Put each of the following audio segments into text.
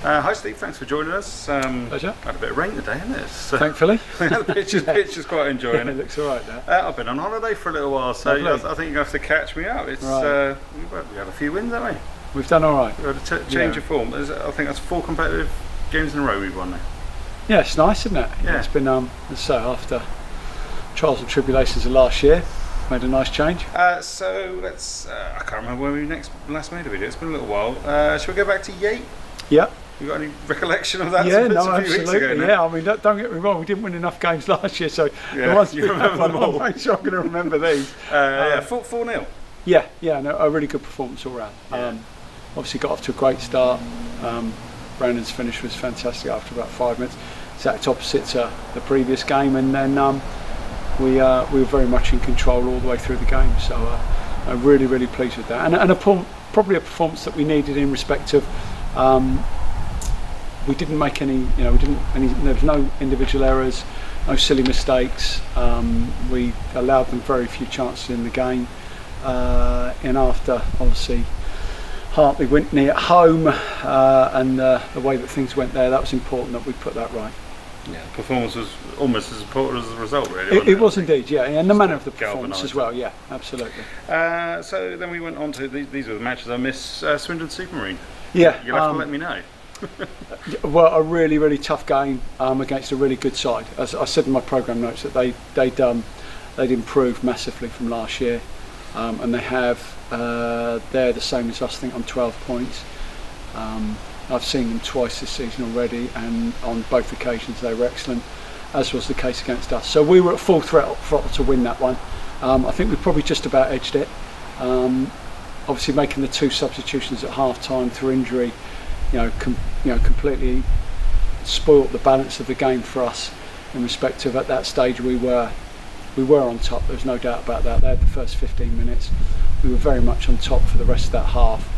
Hi Steve, thanks for joining us. Pleasure. Had a bit of rain today, hasn't it? So Thankfully. the pitch is quite enjoying it it. looks alright now. I've been on holiday for a little while, so I think you're going to have to catch me up. It's right. We had a few wins, haven't we? We've done alright. We had a change of form. I think that's 4 competitive games in a row we've won now. Yeah, it's nice, isn't it? Yeah. It's been, let's say, after trials and tribulations of last year, made a nice change. So let's, I can't remember when we last made a video, it's been a little while. Shall we go back to Yate? Yeah. You got any recollection of that? Yeah, no, a few weeks ago absolutely. now. Yeah, I mean, don't get me wrong, we didn't win enough games last year, so Yeah, the ones you we remember have, them all. I'm sure I'm going to remember these. 4-0. Yeah, no, a really good performance all round. Yeah. Obviously got off to a great start. Brandon's finish was fantastic after about 5 minutes. Exact opposite to the previous game, and then we were very much in control all the way through the game. So I'm really pleased with that, and probably a performance that we needed in respect of. We didn't make any, there was no individual errors, no silly mistakes. We allowed them very few chances in the game, and after obviously Hartley Whitney at home and the way that things went there, that was important that we put that right. Yeah, the performance was almost as important as the result, really. It was indeed, yeah, and the manner of the performance as well, yeah, absolutely. So then we went on to these were the matches I missed. Swindon Supermarine. Yeah, You'll have to let me know. Well, a really tough game against a really good side. As I said in my programme notes, that they'd improved massively from last year, and they have. They're the same as us, I think, on 12 points. I've seen them twice this season already, and on both occasions they were excellent, as was the case against us. So we were at full throttle to win that one. I think we probably just about edged it. Obviously, making the 2 substitutions at half time through injury, completely spoilt the balance of the game for us. In respect of, at that stage, we were on top. There's no doubt about that. They had the first 15 minutes. We were very much on top for the rest of that half.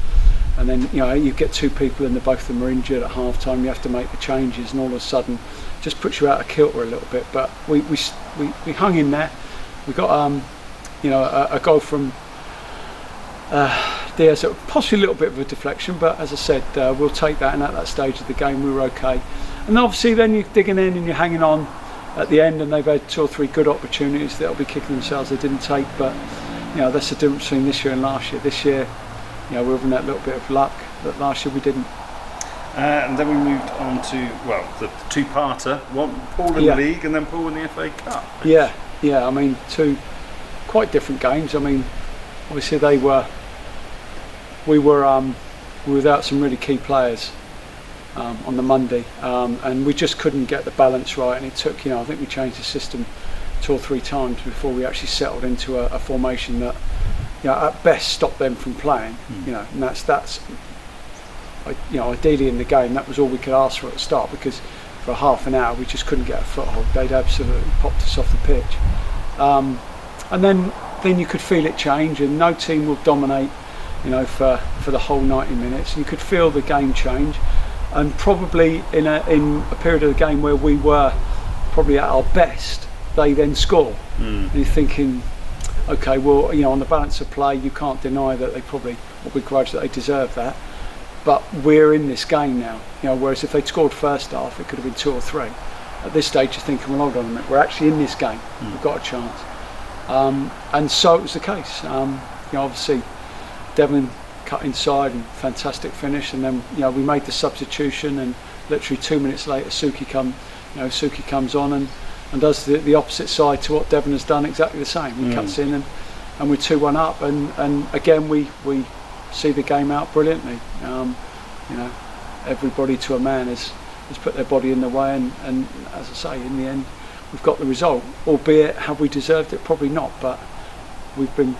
And then you get 2 people and both of them are injured at half time. You have to make the changes, and all of a sudden, just puts you out of kilter a little bit. But we hung in there. We got a goal from Diaz, possibly a little bit of a deflection, but as I said, we'll take that. And at that stage of the game, we were okay. And obviously, then you're digging in and you're hanging on at the end, and they've had 2 or 3 good opportunities that'll be kicking themselves they didn't take. But that's the difference between this year and last year. This year, we're having that little bit of luck that last year we didn't. And then we moved on to the 2-parter. Paul in the league, and then Paul in the FA Cup. Yeah. I mean, 2 quite different games. I mean, obviously we were without some really key players on the Monday, and we just couldn't get the balance right. And it took, I think we changed the system 2 or 3 times before we actually settled into a formation that, at best stopped them from playing. And that's ideally in the game, that was all we could ask for at the start, because for half an hour we just couldn't get a foothold. They'd absolutely popped us off the pitch, and then you could feel it change, and no team will dominate for the whole 90 minutes. You could feel the game change, and probably in a period of the game where we were probably at our best, they then score. And you're thinking, okay, well, on the balance of play, you can't deny that they probably will begrudge that they deserve that. But we're in this game now, whereas if they'd scored first half, it could have been 2 or 3. At this stage, you're thinking, well, hold on a minute, we're actually in this game. We've got a chance. And so it was the case. Obviously, Devon cut inside and fantastic finish, and then we made the substitution, and literally 2 minutes later, Suki comes on and does the opposite side to what Devon has done, exactly the same. He cuts in and we're 2-1 up, and again we see the game out brilliantly. Everybody to a man has put their body in the way, and as I say, in the end we've got the result, albeit have we deserved it? Probably not, but we've been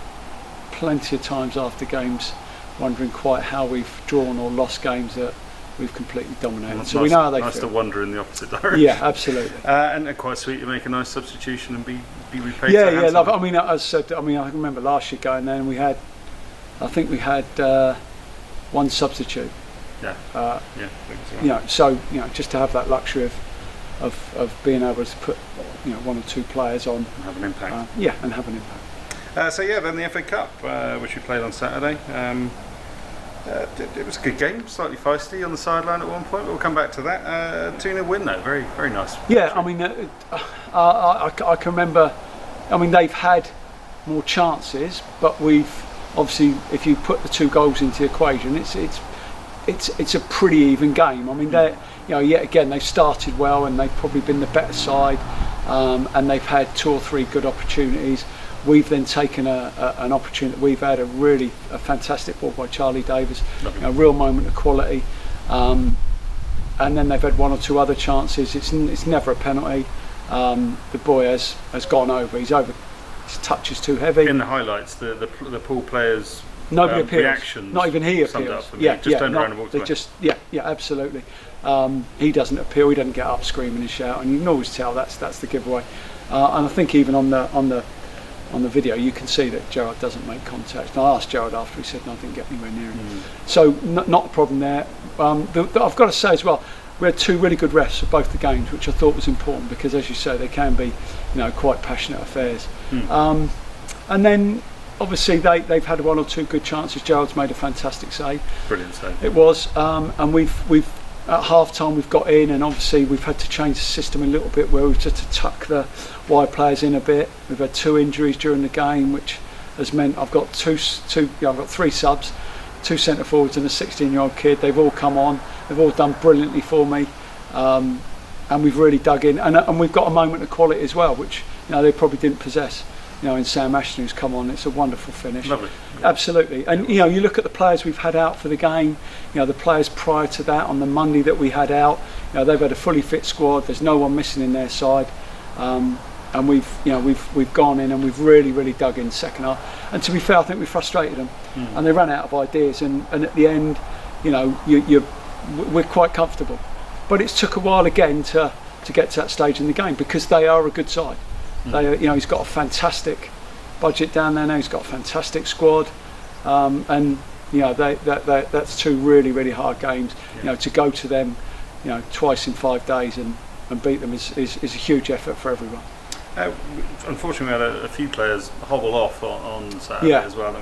plenty of times after games wondering quite how we've drawn or lost games that we've completely dominated. Well, so we know how they nice feel. To wander in the opposite direction. Yeah, absolutely. And quite sweet to make a nice substitution and be repaid. Yeah, love it. I mean, as I said, I remember last year going there, and I think we had 1 substitute. Yeah. So just to have that luxury of being able to put 1 or 2 players on and have an impact. And have an impact. Then the FA Cup, which we played on Saturday. It was a good game, slightly feisty on the sideline at one point, but we'll come back to that. 2-0 win though, very, very nice. Yeah, I mean, I can remember, I mean, they've had more chances, but we've, obviously, if you put the 2 goals into the equation, it's a pretty even game. I mean, they, you know, yet again, they've started well and they've probably been the better side, and they've had 2 or 3 good opportunities. We've then taken an opportunity. We've had a fantastic ball by Charlie Davis, a real moment of quality, and then they've had 1 or 2 other chances. It's never a penalty. The boy has gone over. He's over. His touch is too heavy. In the highlights, the Poole players' nobody appeals. reactions. Not even he summed appeals. Up for me. Just turned around and walked away. Yeah, absolutely. He doesn't appeal. He doesn't get up screaming and shouting. And you can always tell that's the giveaway. And I think even on the video, you can see that Gerrard doesn't make contact. And I asked Gerrard after, he said, no, I didn't get anywhere near him. So, not a problem there. I've got to say as well, we had 2 really good refs for both the games, which I thought was important because, as you say, they can be, quite passionate affairs. And then, obviously, they've had 1 or 2 good chances. Gerrard's made a fantastic save. Brilliant save. It was, and we've at half time we've got in, and obviously we've had to change the system a little bit where we've just to tuck the wide players in a bit. We've had 2 injuries during the game, which has meant I've got I've got 3 subs, 2 centre forwards and a 16-year-old kid. They've all come on. They've all done brilliantly for me, and we've really dug in. And we've got a moment of quality as well, which they probably didn't possess. In Sam Ashton, who's come on, it's a wonderful finish. Lovely. Absolutely. And you look at the players we've had out for the game. The players prior to that on the Monday that we had out. They've had a fully fit squad. There's no one missing in their side, and we've gone in and we've really dug in second half. And to be fair, I think we frustrated them, and they ran out of ideas. And at the end, we're quite comfortable. But it's took a while again to get to that stage in the game because they are a good side. They, he's got a fantastic budget down there now. He's got a fantastic squad, and that's 2 really hard games. To go to them, twice in 5 days and beat them is a huge effort for everyone. Unfortunately, we had a few players hobble off on Saturday as well.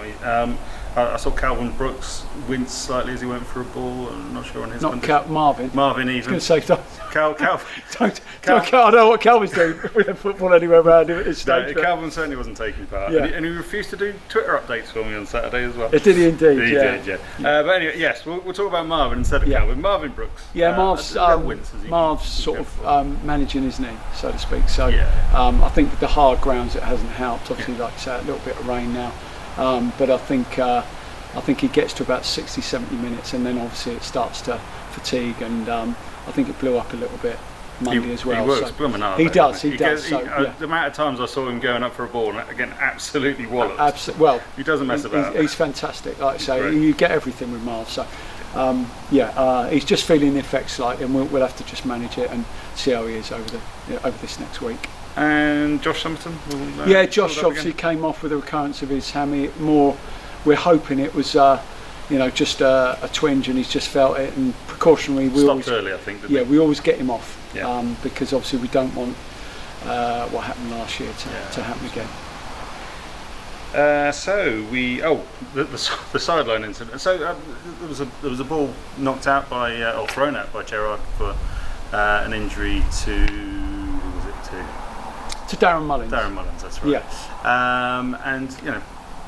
I saw Calvin Brooks wince slightly as he went for a ball. I'm not sure on his. Marvin. Marvin even. I was going to say Calvin. I don't know what Calvin's doing with football anywhere around him at this stage. No, Calvin certainly wasn't taking part, and he refused to do Twitter updates for me on Saturday as well. Did he indeed? He did. But anyway, yes, we'll talk about Marvin instead of Calvin. Marvin Brooks. Yeah, Marv's sort of managing his knee, so to speak. So I think with the hard grounds it hasn't helped. Obviously, like I say, a little bit of rain now, but I think he gets to about 60-70 minutes, and then obviously it starts to fatigue, and I think it blew up a little bit Monday as well. He works blooming hard. He does. The amount of times I saw him going up for a ball and again absolutely walloped. Well, he doesn't mess about. He's fantastic. Like I say, you get everything with Marv. So he's just feeling the effects and we'll have to just manage it and see how he is over this next week. And Josh Summerton. Josh obviously came off with a recurrence of his hammy. We're hoping it was just a twinge and he's just felt it, and precautionary we stopped early, I think. We always get him off because obviously we don't want what happened last year to happen again. The sideline incident. So there was a ball knocked out or thrown out by Gerrard for an injury to Darren Mullins. Darren Mullins, that's right. Yeah. And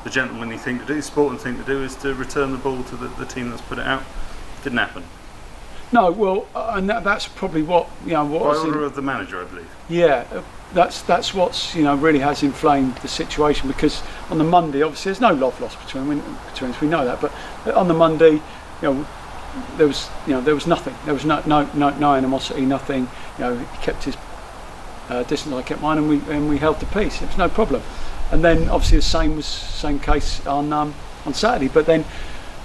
the gentlemanly thing to do, the sporting thing to do, is to return the ball to the team that's put it out. Didn't happen. No, well, and that's probably what by order of the manager, I believe. Yeah, that's what's really has inflamed the situation, because on the Monday, obviously, there's no love lost between us. We know that, but on the Monday, there was nothing. There was no animosity, nothing. He kept his distance. I kept mine, and we held the peace. It was no problem. And then obviously the same case on Saturday. But then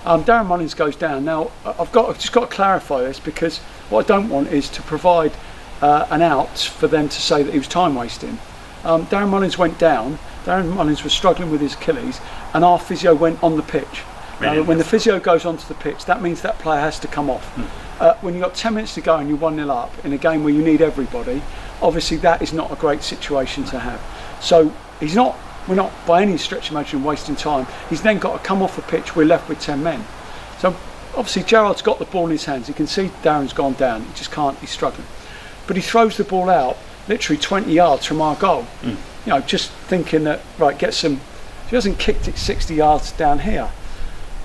Darren Mullins goes down. Now I've just got to clarify this, because what I don't want is to provide an out for them to say that he was time wasting. Darren Mullins went down. Darren Mullins was struggling with his Achilles, and our physio went on the pitch. When the physio goes onto the pitch, that means that player has to come off. When you've got 10 minutes to go and you're 1-0 up in a game where you need everybody, obviously that is not a great situation to have. So we're not by any stretch of imagination wasting time. He's then got to come off the pitch. We're left with 10 men. So obviously Gerrard's got the ball in his hands. You can see Darren's gone down. He just can't. He's struggling, but he throws the ball out literally 20 yards from our goal. You know, just thinking that right, get some. He hasn't kicked it 60 yards down here.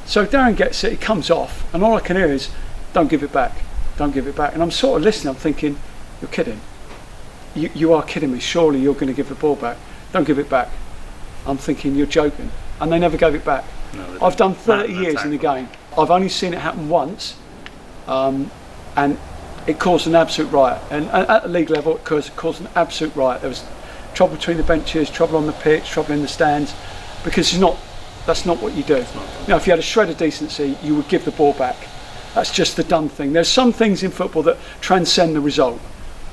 So Darren gets it. He comes off, and all I can hear is, "Don't give it back. Don't give it back." And I'm sort of listening. I'm thinking, "You're kidding. You are kidding me. Surely you're going to give the ball back. Don't give it back." I'm thinking, "You're joking." And they never gave it back. No, I've done 30 years in the game. I've only seen it happen once, and it caused an absolute riot. And at the league level, it caused an absolute riot. There was trouble between the benches, trouble on the pitch, trouble in the stands, because that's not what you do. You know, if you had a shred of decency, you would give the ball back. That's just the done thing. There's some things in football that transcend the result.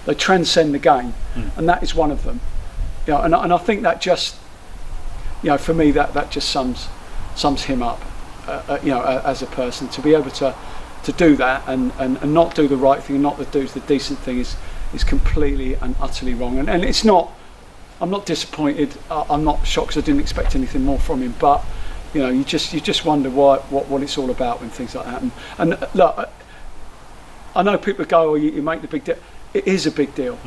They transcend the game, and that is one of them. You know, and I think that just, you know, for me, that just sums him up. You know, as a person, to be able to do that and not do the right thing and not do the decent thing is completely and utterly wrong. And it's not. I'm not disappointed. I'm not shocked because I didn't expect anything more from him. But you know, you just wonder what it's all about when things like that happen. And look, I know people go, "Oh, you make the big deal." It is a big deal.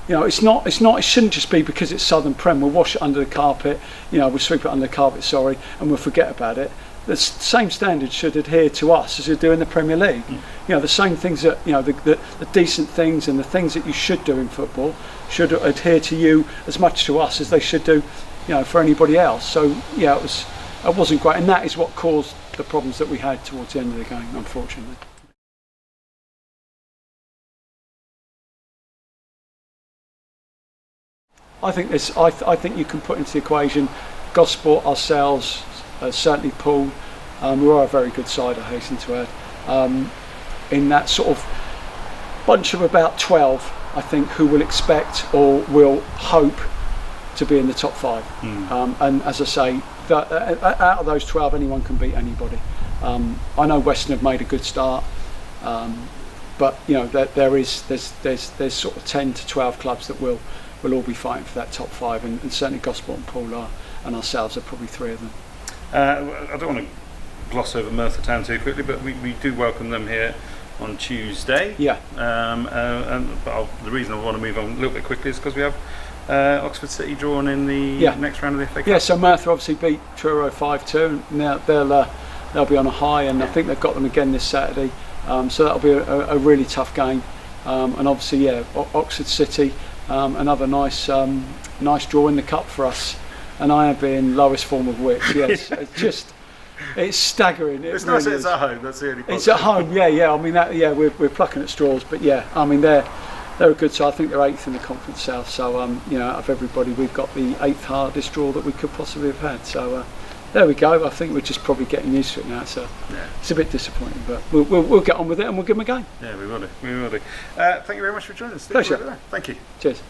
You know, it's not. It shouldn't just be because it's Southern Prem. We'll wash it under the carpet. You know, we'll sweep it under the carpet. Sorry, and we'll forget about it. The same standards should adhere to us as they do in the Premier League. You know, the same things that, you know, the decent things and the things that you should do in football should adhere to you as much to us as they should do, you know, for anybody else. So yeah, it wasn't great, and that is what caused the problems that we had towards the end of the game, unfortunately. I think you can put into the equation Gosport, ourselves, certainly Paul. We are a very good side, I hasten to add. In that sort of bunch of about 12, I think, who will expect or will hope to be in the top 5. And as I say, out of those 12, anyone can beat anybody. I know Western have made a good start, but you know there's sort of 10 to 12 clubs that will all be fighting for that top 5, and certainly Gosport and Paul are, and ourselves are probably 3 of them. I don't want to gloss over Merthyr Town too quickly, but we do welcome them here on Tuesday. Yeah. But the reason I want to move on a little bit quickly is because we have Oxford City drawn in the next round of the FA Cup. Yeah, so Merthyr obviously beat Truro 5-2. Now they'll be on a high, and I think they've got them again this Saturday. So that'll be a really tough game. And obviously, Oxford City, another nice draw in the cup for us. And I have been lowest form of wits. Yes, it's staggering. It's nice really that it's at home. That's the only positive. It's at home. Yeah. I mean, we're plucking at straws, but yeah, I mean they're a good side. I think they're 8th in the Conference South. So you know, out of everybody, we've got the 8th hardest draw that we could possibly have had. So there we go. I think we're just probably getting used to it now. So it's a bit disappointing, but we'll get on with it and we'll give them a game. Yeah, we will do. Thank you very much for joining us. Pleasure. Thank you. Cheers.